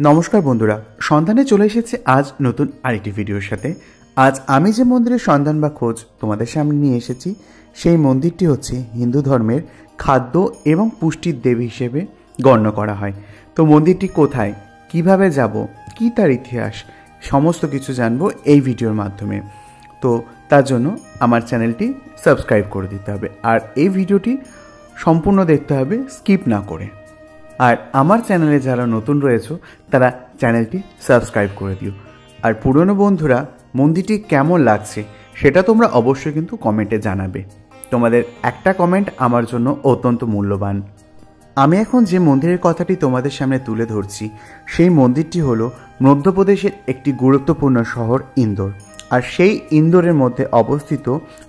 নমস্কার বন্ধুরা, সন্ধানে চলে এসেছে আজ নতুন আরেকটি ভিডিওর সাথে। আজ আমি যে মন্দিরের সন্ধান বা খোঁজ তোমাদের সামনে নিয়ে এসেছি, সেই মন্দিরটি হচ্ছে হিন্দু ধর্মের খাদ্য এবং পুষ্টির দেবী হিসেবে গণ্য করা হয়। তো মন্দিরটি কোথায়, কিভাবে যাব, কি তার ইতিহাস, সমস্ত কিছু জানবো এই ভিডিওর মাধ্যমে। তো তার জন্য আমার চ্যানেলটি সাবস্ক্রাইব করে দিতে হবে, আর এই ভিডিওটি সম্পূর্ণ দেখতে হবে, স্কিপ না করে। আর আমার চ্যানেলে যারা নতুন রয়েছে তারা চ্যানেলটি সাবস্ক্রাইব করে দিও। আর পুরনো বন্ধুরা, মন্দিরটি কেমন লাগছে সেটা তোমরা অবশ্যই কিন্তু কমেন্টে জানাবে। তোমাদের একটা কমেন্ট আমার জন্য অত্যন্ত মূল্যবান। আমি এখন যে মন্দিরের কথাটি তোমাদের সামনে তুলে ধরছি, সেই মন্দিরটি হলো মধ্যপ্রদেশের একটি গুরুত্বপূর্ণ শহর ইন্দোর। আর সেই ইন্দোরের মধ্যে অবস্থিত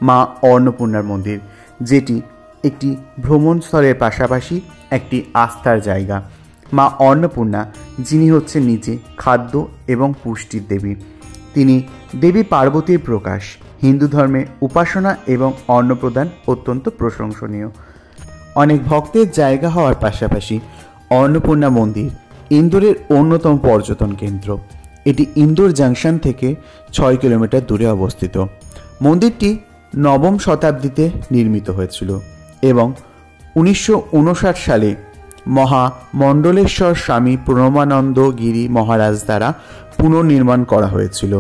মা অন্নপূর্ণার মন্দির, যেটি একটি ভ্রমণস্থলের পাশাপাশি একটি আস্থার জায়গা। মা অন্নপূর্ণা, যিনি হচ্ছেন নিজে খাদ্য এবং পুষ্টির দেবী, তিনি দেবী পার্বতীর প্রকাশ। হিন্দু ধর্মে উপাসনা এবং অন্নপ্রদান অত্যন্ত প্রশংসনীয়। অনেক ভক্তের জায়গা হওয়ার পাশাপাশি অন্নপূর্ণা মন্দির ইন্দোরের অন্যতম পর্যটন কেন্দ্র। এটি ইন্দোর জাংশন থেকে 6 কিলোমিটার দূরে অবস্থিত। মন্দিরটি নবম শতাব্দীতে নির্মিত হয়েছিল এবং 1959 সালে মহামণ্ডলেশ্বর স্বামী প্রণবানন্দ গিরি মহারাজ দ্বারা পুনর্নির্মাণ করা হয়েছিল।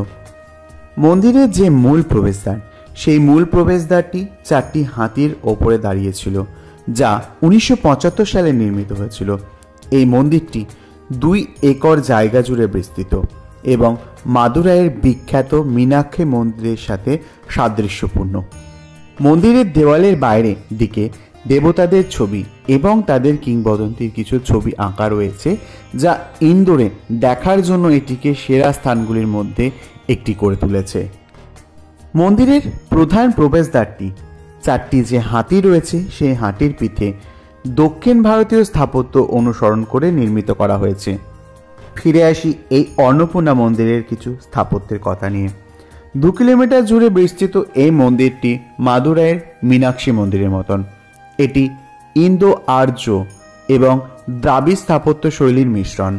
মন্দিরের যে মূল প্রবেশদ্বার, সেই মূল প্রবেশদ্বারটি 4টি হাতির ওপরে দাঁড়িয়েছিল, যা 1975 সালে নির্মিত হয়েছিল। এই মন্দিরটি 2 একর জায়গা জুড়ে বিস্তৃত এবং মাদুরাইয়ের বিখ্যাত মীনাক্ষী মন্দিরের সাথে সাদৃশ্যপূর্ণ। মন্দিরের দেওয়ালের বাইরে দিকে দেবতাদের ছবি এবং তাদের কিংবদন্তির কিছু ছবি আঁকা রয়েছে, যা ইন্দোরে দেখার জন্য এটিকে সেরা স্থানগুলির মধ্যে একটি করে তুলেছে। মন্দিরের প্রধান প্রবেশদ্বারটি 4টি যে হাতি রয়েছে, সেই হাতির পিঠে দক্ষিণ ভারতীয় স্থাপত্য অনুসরণ করে নির্মিত করা হয়েছে। ফিরে আসি এই অন্নপূর্ণা মন্দিরের কিছু স্থাপত্যের কথা নিয়ে। 2 কিলোমিটার জুড়ে বিস্তৃত এই মন্দিরটি মাদুরাইয়ের মীনাক্ষী মন্দিরের মতন। এটি ইন্দো আর্য এবং দ্রাবিড় স্থাপত্য শৈলীর মিশ্রণ।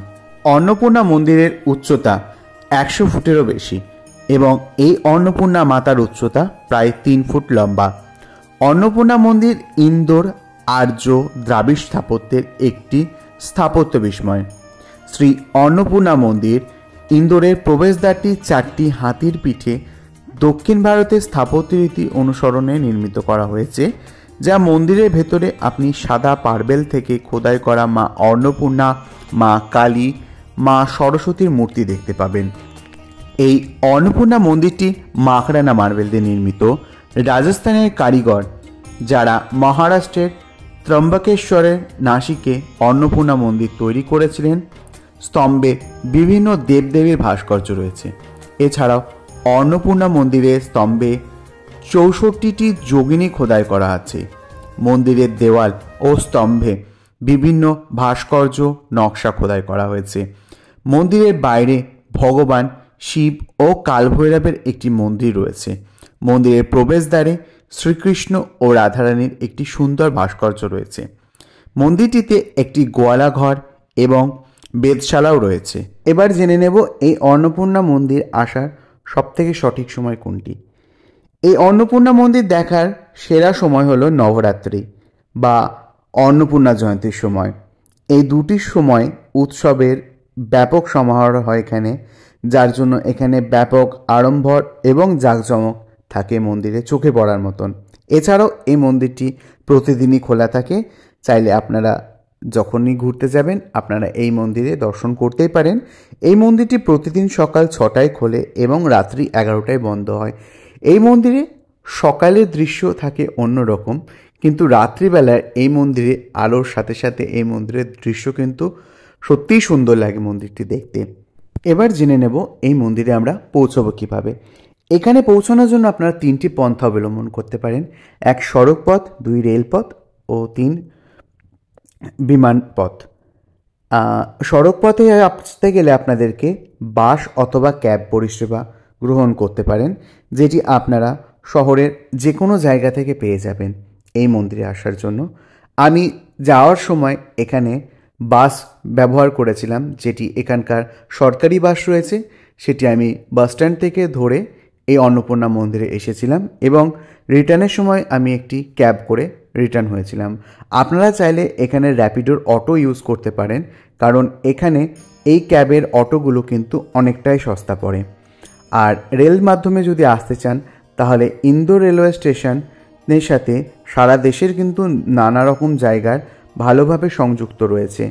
অন্নপূর্ণা মন্দিরের উচ্চতা 100 ফুটেরও বেশি এবং এই অন্নপূর্ণা মাতার উচ্চতা প্রায় 3 ফুট লম্বা। অন্নপূর্ণা মন্দির ইন্দোর আর্য দ্রাবিড় স্থাপত্যের একটি স্থাপত্য বিস্ময়। শ্রী অন্নপূর্ণা মন্দির ইন্দোরের প্রবেশদ্বারটি 4টি হাতির পিঠে দক্ষিণ ভারতের স্থাপত্য রীতি অনুসরণে নির্মিত করা হয়েছে, যা মন্দিরের ভেতরে আপনি সাদা পার্বেল থেকে খোদাই করা মা অন্নপূর্ণা, মা কালী, মা সরস্বতীর মূর্তি দেখতে পাবেন। এই অন্নপূর্ণা মন্দিরটি মাখরানা মার্বেল দিয়ে নির্মিত। রাজস্থানের কারিগর যারা মহারাষ্ট্রের ত্রম্বকেশ্বরের নাসিকে অন্নপূর্ণা মন্দির তৈরি করেছিলেন। স্তম্ভে বিভিন্ন দেবদেবীর ভাস্কর্য রয়েছে। এছাড়াও অন্নপূর্ণা মন্দিরের স্তম্ভে 64টি যোগিনী খোদাই করা আছে। মন্দিরের দেওয়াল ও স্তম্ভে বিভিন্ন ভাস্কর্য নকশা খোদাই করা হয়েছে। মন্দিরের বাইরে ভগবান শিব ও কালভৈরবের একটি মন্দির রয়েছে। মন্দিরের প্রবেশদ্বারে শ্রীকৃষ্ণ ও রাধারানীর একটি সুন্দর ভাস্কর্য রয়েছে। মন্দিরটিতে একটি গোয়ালা ঘর এবং বেদশালাও রয়েছে। এবার জেনে নেব এই অন্নপূর্ণা মন্দির আসার সবথেকে সঠিক সময় কোনটি। এই অন্নপূর্ণা মন্দির দেখার সেরা সময় হলো নবরাত্রি বা অন্নপূর্ণা জয়ন্তীর সময়। এই দুটি সময় উৎসবের ব্যাপক সমারোহ হয় এখানে, যার জন্য এখানে ব্যাপক আড়ম্বর এবং জাঁকজমক থাকে মন্দিরে, চোখে পড়ার মতন। এছাড়াও এই মন্দিরটি প্রতিদিনই খোলা থাকে। চাইলে আপনারা যখনই ঘুরতে যাবেন আপনারা এই মন্দিরে দর্শন করতেই পারেন। এই মন্দিরটি প্রতিদিন সকাল 6টায় খোলে এবং রাত্রি 11টায় বন্ধ হয়। এই মন্দিরে সকালের দৃশ্য থাকে অন্যরকম, কিন্তু রাত্রিবেলায় এই মন্দিরে আলোর সাথে সাথে এই মন্দিরের দৃশ্য কিন্তু সত্যিই সুন্দর লাগে মন্দিরটি দেখতে। এবার জেনে নেব এই মন্দিরে আমরা পৌঁছবো কীভাবে। এখানে পৌঁছানোর জন্য আপনারা 3টি পন্থা অবলম্বন করতে পারেন। 1 সড়ক পথ, 2 রেলপথ ও 3 বিমান পথ। সড়ক পথে আসতে গেলে আপনাদেরকে বাস অথবা ক্যাব পরিষেবা গ্রহণ করতে পারেন, যেটি আপনারা শহরের যে কোনো জায়গা থেকে পেয়ে যাবেন এই মন্দিরে আসার জন্য। আমি যাওয়ার সময় এখানে বাস ব্যবহার করেছিলাম, যেটি এখানকার সরকারি বাস রয়েছে, সেটি আমি বাসস্ট্যান্ড থেকে ধরে এই অন্নপূর্ণা মন্দিরে এসেছিলাম এবং রিটার্নের সময় আমি একটি ক্যাব করে রিটার্ন হয়েছিলাম। আপনারা চাইলে এখানে র্যাপিডোর অটো ইউজ করতে পারেন, কারণ এখানে এই ক্যাবের অটোগুলো কিন্তু অনেকটাই সস্তা পড়ে। আর রেল মাধ্যমে যদি আসতে চান তাহলে ইন্দোর রেলওয়ে স্টেশনের সাথে সারা দেশের কিন্তু নানা রকম জায়গার ভালোভাবে সংযুক্ত রয়েছে।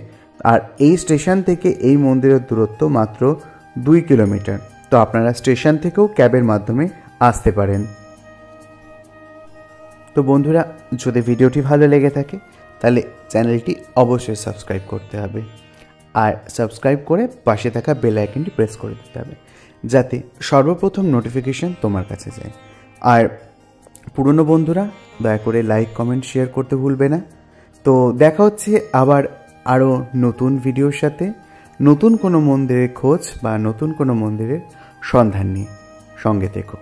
আর এই স্টেশন থেকে এই মন্দিরের দূরত্ব মাত্র 2 কিলোমিটার। তো আপনারা স্টেশন থেকেও ক্যাবের মাধ্যমে আসতে পারেন। তো বন্ধুরা, যদি ভিডিওটি ভালো লেগে থাকে তাহলে চ্যানেলটি অবশ্যই সাবস্ক্রাইব করতে হবে, আর সাবস্ক্রাইব করে পাশে থাকা বেল আইকনটি প্রেস করে দিতে হবে, যাতে সর্বপ্রথম নোটিফিকেশন তোমার কাছে যায়। আর পুরনো বন্ধুরা দয়া করে লাইক, কমেন্ট, শেয়ার করতে ভুলবে না। তো দেখা হচ্ছে আবার আরও নতুন ভিডিওর সাথে, নতুন কোনো মন্দিরের খোঁজ বা নতুন কোনো মন্দিরের সন্ধান নিয়ে। সঙ্গে থেকো।